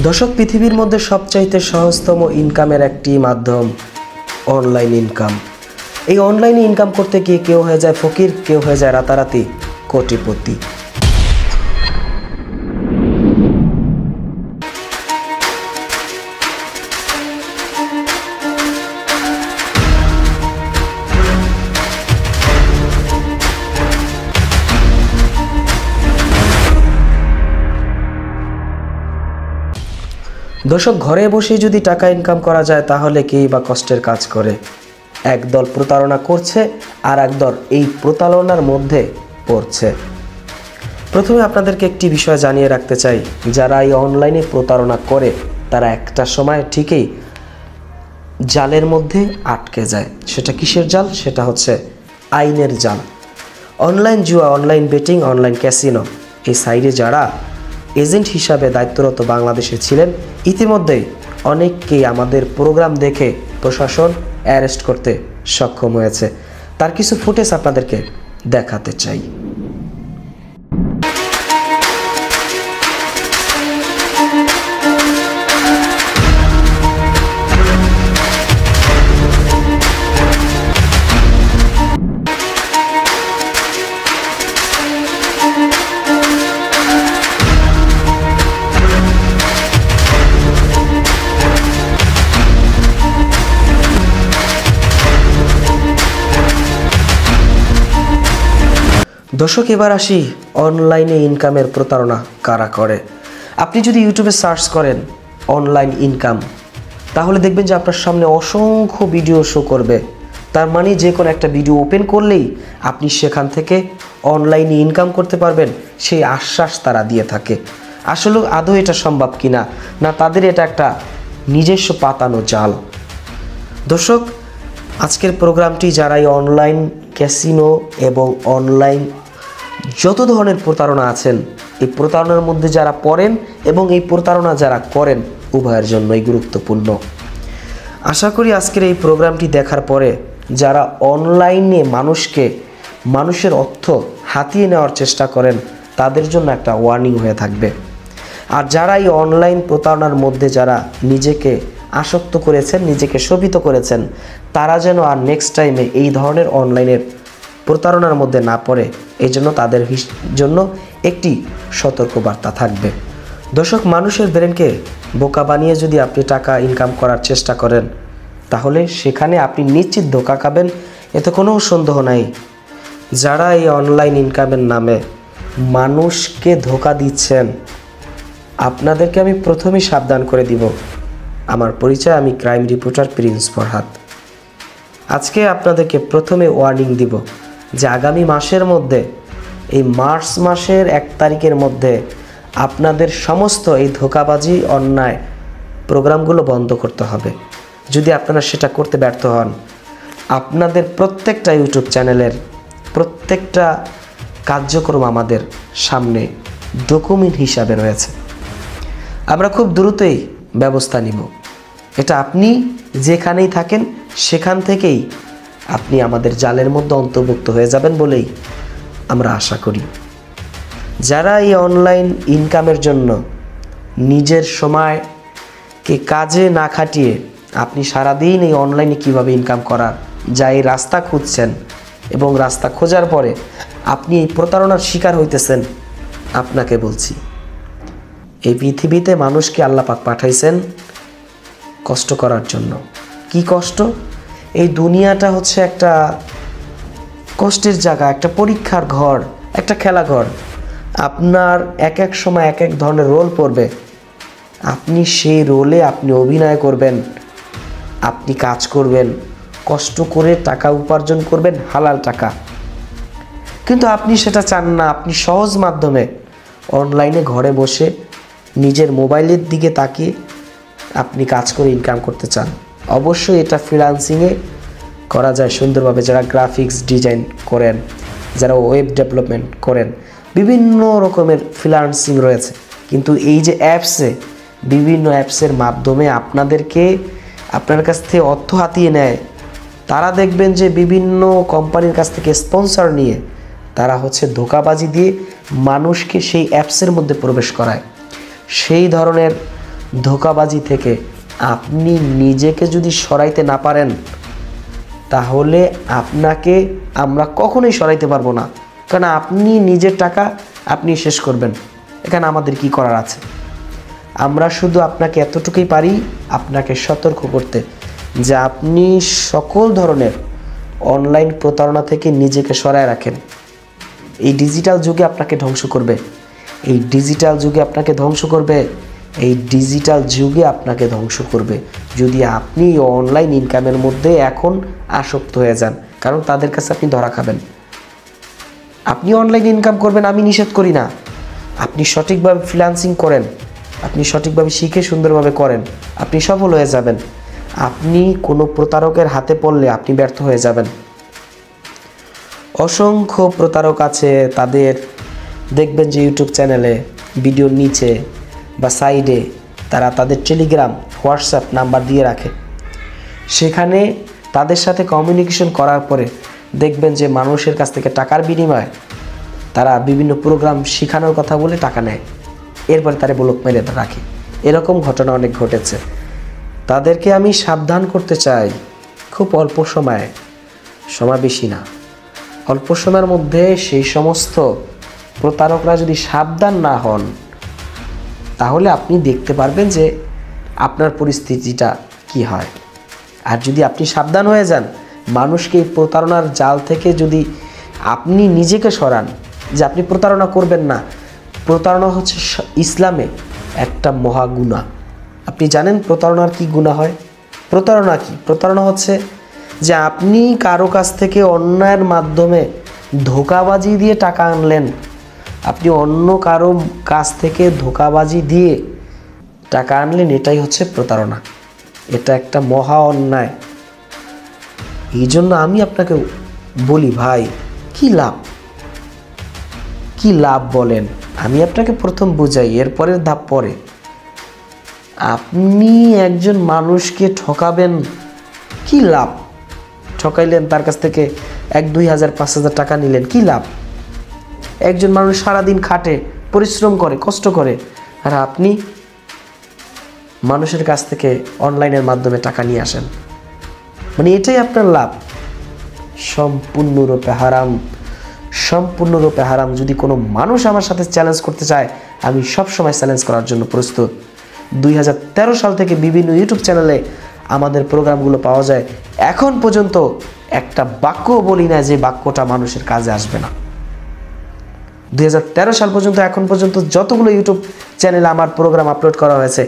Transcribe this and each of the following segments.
দর্শক, পৃথিবীর মধ্যে সবচাইতে সহজতম ইনকামের একটি মাধ্যম অনলাইন ইনকাম। এই অনলাইনে ইনকাম করতে গিয়ে কেউ হয়ে যায় ফকির, কেউ হয়ে যায় রাতারাতি কোটিপতি। দর্শক, ঘরে বসে যদি টাকা ইনকাম করা যায় তাহলে কি বা কষ্টের কাজ করে। একদল প্রতারণা করছে আর একদল এই প্রতারণার মধ্যে পড়ছে। প্রথমে আপনাদেরকে একটি বিষয় জানিয়ে রাখতে চাই, যারা এই অনলাইনে প্রতারণা করে তারা একটা সময় ঠিকই জালের মধ্যে আটকে যায়। সেটা কিসের জাল? সেটা হচ্ছে আইনের জাল। অনলাইন জুয়া, অনলাইন বেটিং, অনলাইন ক্যাসিনো এই সাইডে যারা এজেন্ট হিসাবে দায়িত্বরত বাংলাদেশে ছিলেন, ইতিমধ্যেই অনেককেই আমাদের প্রোগ্রাম দেখে প্রশাসন অ্যারেস্ট করতে সক্ষম হয়েছে। তার কিছু ফুটেজ আপনাদেরকে দেখাতে চাই। দর্শক, এবার আসি অনলাইনে ইনকামের প্রতারণা কারা করে। আপনি যদি ইউটিউবে সার্চ করেন অনলাইন ইনকাম, তাহলে দেখবেন যে আপনার সামনে অসংখ্য ভিডিও শো করবে। তার মানে যে কোনো একটা ভিডিও ওপেন করলেই আপনি সেখান থেকে অনলাইনে ইনকাম করতে পারবেন, সেই আশ্বাস তারা দিয়ে থাকে। আসলে আদৌ এটা সম্ভব কিনা, না তাদের এটা একটা নিজস্ব পাতানো জাল। দর্শক, আজকের প্রোগ্রামটি যারা এই অনলাইন ক্যাসিনো এবং অনলাইন যত ধরনের প্রতারণা আছেন, এই প্রতারণার মধ্যে যারা পড়েন এবং এই প্রতারণা যারা করেন, উভয়ের জন্যই গুরুত্বপূর্ণ। আশা করি আজকের এই প্রোগ্রামটি দেখার পরে যারা অনলাইনে মানুষের অর্থ হাতিয়ে নেওয়ার চেষ্টা করেন, তাদের জন্য একটা ওয়ার্নিং হয়ে থাকবে। আর যারা এই অনলাইন প্রতারণার মধ্যে যারা নিজেকে আসক্ত করেছেন, নিজেকে শোভিত করেছেন, তারা যেন আর নেক্সট টাইমে এই ধরনের অনলাইনের প্রতারণার মধ্যে না পড়ে, এই জন্য তাদের জন্য একটি সতর্কবার্তা থাকবে। দর্শক, মানুষের ব্রেনকে বোকা বানিয়ে যদি আপনি টাকা ইনকাম করার চেষ্টা করেন, তাহলে সেখানে আপনি নিশ্চিত ধোঁকা খাবেন, এতে কোনো সন্দেহ নাই। যারা এই অনলাইন ইনকামের নামে মানুষকে ধোঁকা দিচ্ছেন, আপনাদেরকে আমি প্রথমেই সাবধান করে দিব। আমার পরিচয়, আমি ক্রাইম রিপোর্টার প্রিন্স ফরহাদ। আজকে আপনাদেরকে প্রথমে ওয়ার্নিং দিব যে আগামী মাসের মধ্যে, এই মার্চ মাসের 1 তারিখের মধ্যে আপনাদের সমস্ত এই ধোঁকাবাজি অন্যায় প্রোগ্রামগুলো বন্ধ করতে হবে। যদি আপনারা সেটা করতে ব্যর্থ হন, আপনাদের প্রত্যেকটা ইউটিউব চ্যানেলের প্রত্যেকটা কার্যক্রম আমাদের সামনে ডকুমেন্ট হিসাবে রয়েছে। আমরা খুব দ্রুতই ব্যবস্থা নিব। এটা আপনি যেখানেই থাকেন সেখান থেকেই আপনি আমাদের জালের মধ্যে অন্তর্ভুক্ত হয়ে যাবেন বলেই আমরা আশা করি। যারা এই অনলাইন ইনকামের জন্য নিজের সময়কে কাজে না খাটিয়ে আপনি সারাদিন এই অনলাইনে কিভাবে ইনকাম করার এই রাস্তা খুঁজছেন এবং রাস্তা খোঁজার পরে আপনি এই প্রতারণার শিকার হইতেছেন, আপনাকে বলছি, এই পৃথিবীতে মানুষকে আল্লাহ পাক পাঠাইছেন কষ্ট করার জন্য। কি কষ্ট? এই দুনিয়াটা হচ্ছে একটা কষ্টের জায়গা, একটা পরীক্ষার ঘর, একটা খেলাঘর। আপনার এক এক সময় এক এক ধরনের রোল পড়বে, আপনি সেই রোলে আপনি অভিনয় করবেন, আপনি কাজ করবেন, কষ্ট করে টাকা উপার্জন করবেন, হালাল টাকা। কিন্তু আপনি সেটা চান না। আপনি সহজ মাধ্যমে অনলাইনে ঘরে বসে নিজের মোবাইলের দিকে তাকিয়ে আপনি কাজ করে ইনকাম করতে চান। অবশ্যই এটা ফ্রিল্যান্সিংয়ে করা যায় সুন্দরভাবে। যারা গ্রাফিক্স ডিজাইন করেন, যারা ওয়েব ডেভেলপমেন্ট করেন, বিভিন্ন রকমের ফ্রিল্যান্সিং রয়েছে। কিন্তু এই যে বিভিন্ন অ্যাপসের মাধ্যমে আপনার কাছ থেকে অর্থ হাতিয়ে নেয়, তারা দেখবেন যে বিভিন্ন কোম্পানির কাছ থেকে স্পন্সর নিয়ে তারা হচ্ছে ধোঁকাবাজি দিয়ে মানুষকে সেই অ্যাপসের মধ্যে প্রবেশ করায়। সেই ধরনের ধোঁকাবাজি থেকে আপনি নিজেকে যদি সরাইতে না পারেন, তাহলে আপনাকে আমরা কখনোই সরাইতে পারবো না। কারণ আপনি নিজের টাকা আপনি শেষ করবেন, এখানে আমাদের কি করার আছে? আমরা শুধু আপনাকে এতটুকুই পারি, আপনাকে সতর্ক করতে, যে আপনি সকল ধরনের অনলাইন প্রতারণা থেকে নিজেকে সরায় রাখেন। এই ডিজিটাল যুগে আপনাকে ধ্বংস করবে, এই ডিজিটাল যুগে আপনাকে ধ্বংস করবে, এই ডিজিটাল যুগে আপনাকে ধ্বংস করবে যদি আপনি অনলাইন ইনকামের মধ্যে এখন আসক্ত হয়ে যান। কারণ তাদের কাছে আপনি ধরা খাবেন। আপনি অনলাইন ইনকাম করবেন, আমি নিষেধ করি না। আপনি সঠিকভাবে ফ্রিল্যান্সিং করেন, আপনি সঠিকভাবে শিখে সুন্দরভাবে করেন, আপনি সফল হয়ে যাবেন। আপনি কোনো প্রতারকের হাতে পড়লে আপনি ব্যর্থ হয়ে যাবেন। অসংখ্য প্রতারক আছে, তাদের দেখবেন যে ইউটিউব চ্যানেলে ভিডিওর নিচে বা সাইডে তারা তাদের টেলিগ্রাম, হোয়াটসঅ্যাপ নাম্বার দিয়ে রাখে। সেখানে তাদের সাথে কমিউনিকেশন করার পরে দেখবেন যে মানুষের কাছ থেকে টাকার বিনিময়ে তারা বিভিন্ন প্রোগ্রাম শেখানোর কথা বলে টাকা নেয়, এরপরে তারা ব্লক মেরে রাখে। এরকম ঘটনা অনেক ঘটেছে। তাদেরকে আমি সাবধান করতে চাই, খুব অল্প সময় বেশি না, অল্প সময়ের মধ্যে সেই সমস্ত প্রতারকরা যদি সাবধান না হন, তাহলে আপনি দেখতে পারবেন যে আপনার পরিস্থিতিটা কি হয়। আর যদি আপনি সাবধান হয়ে যান, মানুষকে এই প্রতারণার জাল থেকে যদি আপনি নিজেকে সরান, যে আপনি প্রতারণা করবেন না। প্রতারণা হচ্ছে ইসলামে একটা মহা গুনাহ। আপনি জানেন প্রতারণার কি গুনাহ হয়? প্রতারণা কি? প্রতারণা হচ্ছে যে আপনি কারো কাছ থেকে অন্যায়ের মাধ্যমে ধোঁকাবাজি দিয়ে টাকা আনলেন। আপনি অন্য কারো কাছ থেকে ধোঁকাবাজি দিয়ে টাকা আনলেন, এটাই হচ্ছে প্রতারণা। এটা একটা মহা অন্যায়। এই জন্য আমি আপনাকে বলি, ভাই কি লাভ বলেন? আমি আপনাকে প্রথম বুঝাই, এরপরের ধাপ পরে। আপনি একজন মানুষকে ঠকাবেন, কি লাভ? ঠকাইলেন, তার কাছ থেকে 1-2 হাজার 5 হাজার টাকা নিলেন, কি লাভ? একজন মানুষ সারাদিন খাটে, পরিশ্রম করে, কষ্ট করে, আর আপনি মানুষের কাছ থেকে অনলাইনের মাধ্যমে টাকা নিয়ে আসেন। মানে এটাই আপনার লাভ। সম্পূর্ণরূপে হারাম, সম্পূর্ণরূপে হারাম। যদি কোনো মানুষ আমার সাথে চ্যালেঞ্জ করতে চায়, আমি সবসময় চ্যালেঞ্জ করার জন্য প্রস্তুত। 2013 সাল থেকে বিভিন্ন ইউটিউব চ্যানেলে আমাদের প্রোগ্রামগুলো পাওয়া যায়। এখন পর্যন্ত একটা বাক্য বলি না যে বাক্যটা মানুষের কাজে আসবে না। 2013 সাল পর্যন্ত এখন পর্যন্ত যতগুলো ইউটিউব চ্যানেলে আমার প্রোগ্রাম আপলোড করা হয়েছে,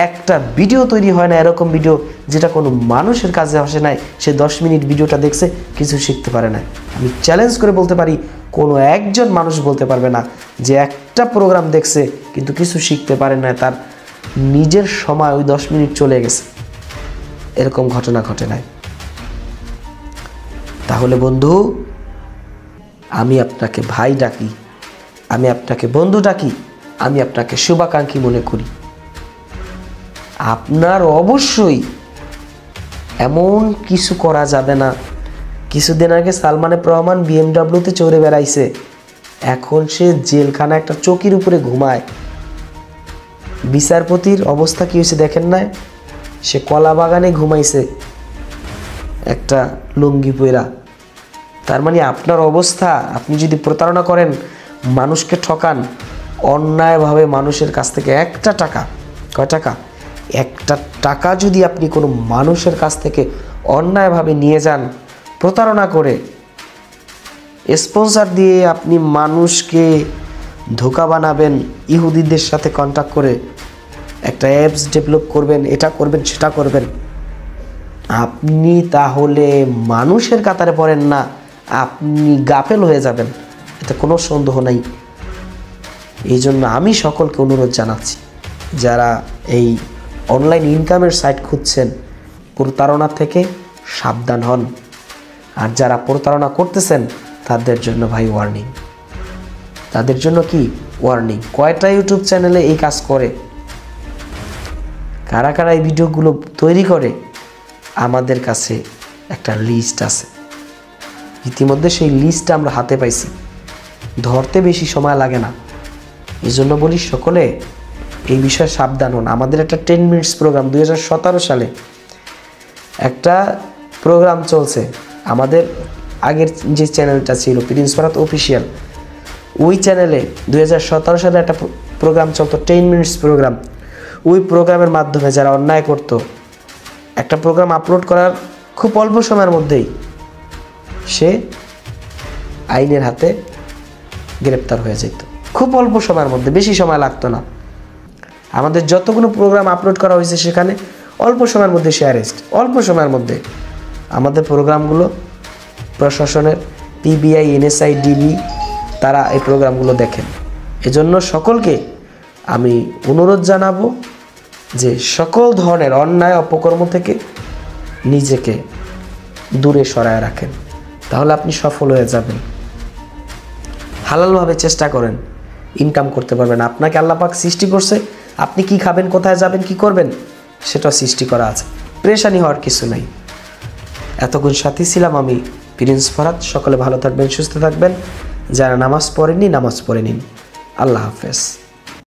একটা ভিডিও তৈরি হয় না এরকম ভিডিও যেটা কোনো মানুষের কাজে আসে নাই। সে 10 মিনিট ভিডিওটা দেখছে, কিছু শিখতে পারে না। আমি চ্যালেঞ্জ করে বলতে পারি, কোনো একজন মানুষ বলতে পারবে না যে একটা প্রোগ্রাম দেখছে কিন্তু কিছু শিখতে পারে না, তার নিজের সময় ওই 10 মিনিট চলে গেছে। এরকম ঘটনা ঘটে নাই। তাহলে বন্ধু, আমি আপনাকে ভাই ডাকি, আমি আপনাকে বন্ধু ডাকি, আমি আপনাকে শুভাকাঙ্ক্ষী মনে করি। আপনার অবশ্যই এমন কিছু করা যাবে না। কিছুদিন আগে সালমান রহমান BMW-তে চড়ে বেড়াইছে, এখন সে জেলখানা একটা চৌকির উপরে ঘুমায়। বিচারপতির অবস্থা কি হয়েছে দেখেন না? সে কলা বাগানে ঘুমাইছে একটা লুঙ্গি পইরা। তার মানে আপনার অবস্থা, আপনি যদি প্রতারণা করেন, মানুষকে ঠকান, অন্যায়ভাবে মানুষের কাছ থেকে একটা টাকা, কয় টাকা? একটা টাকা যদি আপনি কোনো মানুষের কাছ থেকে অন্যায়ভাবে নিয়ে যান, প্রতারণা করে, স্পন্সর দিয়ে আপনি মানুষকে ধোঁকা বানাবেন, ইহুদিদের সাথে কন্ট্যাক্ট করে একটা অ্যাপস ডেভেলপ করবেন, এটা করবেন, সেটা করবেন, আপনি তাহলে মানুষের কাতারে পড়েন না, আপনি গাফেল হয়ে যাবেন, এতে কোনো সন্দেহ নাই। এই জন্য আমি সকলকে অনুরোধ জানাচ্ছি, যারা এই অনলাইন ইনকামের সাইট খুঁজছেন, প্রতারণা থেকে সাবধান হন। আর যারা প্রতারণা করতেছেন তাদের জন্য ভাই ওয়ার্নিং, তাদের জন্য কি ওয়ার্নিং। কয়টা ইউটিউব চ্যানেলে এই কাজ করে, কারা কারা এই ভিডিওগুলো তৈরি করে, আমাদের কাছে একটা লিস্ট আছে। ইতিমধ্যে সেই লিস্টটা আমরা হাতে পাইছি, ধরতে বেশি সময় লাগে না। এই জন্য বলি, সকলে এই বিষয়ে সাবধান হন। আমাদের একটা 10 মিনিটস প্রোগ্রাম 2017 সালে একটা প্রোগ্রাম চলছে। আমাদের আগের যে চ্যানেলটা ছিল প্রিন্স ফরহাদ অফিসিয়াল, ওই চ্যানেলে 2017 সালে একটা প্রোগ্রাম চলতো 10 মিনিটস প্রোগ্রাম। ওই প্রোগ্রামের মাধ্যমে যারা অন্যায় করতো, একটা প্রোগ্রাম আপলোড করার খুব অল্প সময়ের মধ্যেই সে আইনের হাতে গ্রেপ্তার হয়ে যেত, খুব অল্প সময়ের মধ্যে, বেশি সময় লাগতো না। আমাদের যতগুলো প্রোগ্রাম আপলোড করা হয়েছে সেখানে অল্প সময়ের মধ্যে সে অ্যারেস্ট, অল্প সময়ের মধ্যে। আমাদের প্রোগ্রামগুলো প্রশাসনের পিবিআই, এনএসআই, ডিবি তারা এই প্রোগ্রামগুলো দেখেন। এজন্য সকলকে আমি অনুরোধ জানাবো যে সকল ধরনের অন্যায় অপকর্ম থেকে নিজেকে দূরে সরায় রাখেন, তাহলে আপনি সফল হয়ে যাবেন। হালালভাবে চেষ্টা করেন, ইনকাম করতে পারবেন। আপনাকে আল্লাহ পাক সৃষ্টি করছে, আপনি কি খাবেন, কোথায় যাবেন, কি করবেন সেটা সৃষ্টি করা আছে। পেরেশানি হওয়ার কিছু নাই। এতক্ষণ সাথী ছিলাম আমি প্রিন্স ফরহাদ। সকলে ভালো থাকবেন, সুস্থ থাকবেন। যারা নামাজ পড়েননি নামাজ পড়ে নিন। আল্লাহ হাফেজ।